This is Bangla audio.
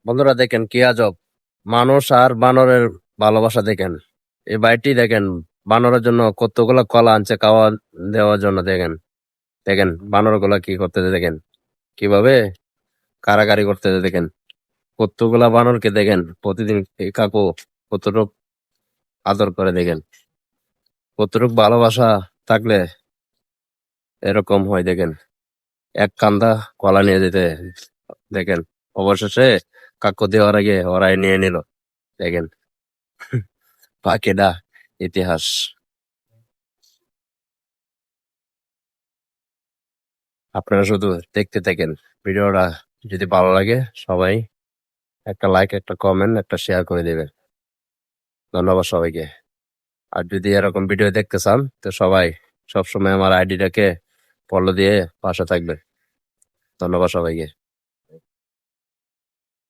বন্ধুরা দেখেন কি আজব, মানুষ আর বানরের ভালোবাসা দেখেন। এই বাইটি দেখেন, বানরের জন্য কতগুলা কলা আনছে খাওয়া দেওয়ার জন্য। দেখেন দেখেন বানর গুলা কি করতেছে, দেখেন কিভাবে কারাকারি করতেছে। দেখেন কতগুলা বানরকে দেখেন প্রতিদিন এই কাকু কতটুক আদর করে। দেখেন কতটুক ভালোবাসা থাকলে এরকম হয়। দেখেন এক কান্দা কলা নিয়ে যেতে, দেখেন অবশেষে কাকু দেওয়ার আগে ওরাই নিয়ে নিল। দেখেন পাখিটা ইতিহাস। আপনারা শুধু দেখতে থাকেন ভিডিওটা। যদি ভালো লাগে সবাই একটা লাইক, একটা কমেন্ট, একটা শেয়ার করে দিবেন। ধন্যবাদ সবাইকে। আর যদি এরকম ভিডিও দেখতে চান তো সবাই সবসময় আমার আইডিটাকে ফলো দিয়ে পাশে থাকবে। ধন্যবাদ সবাইকে।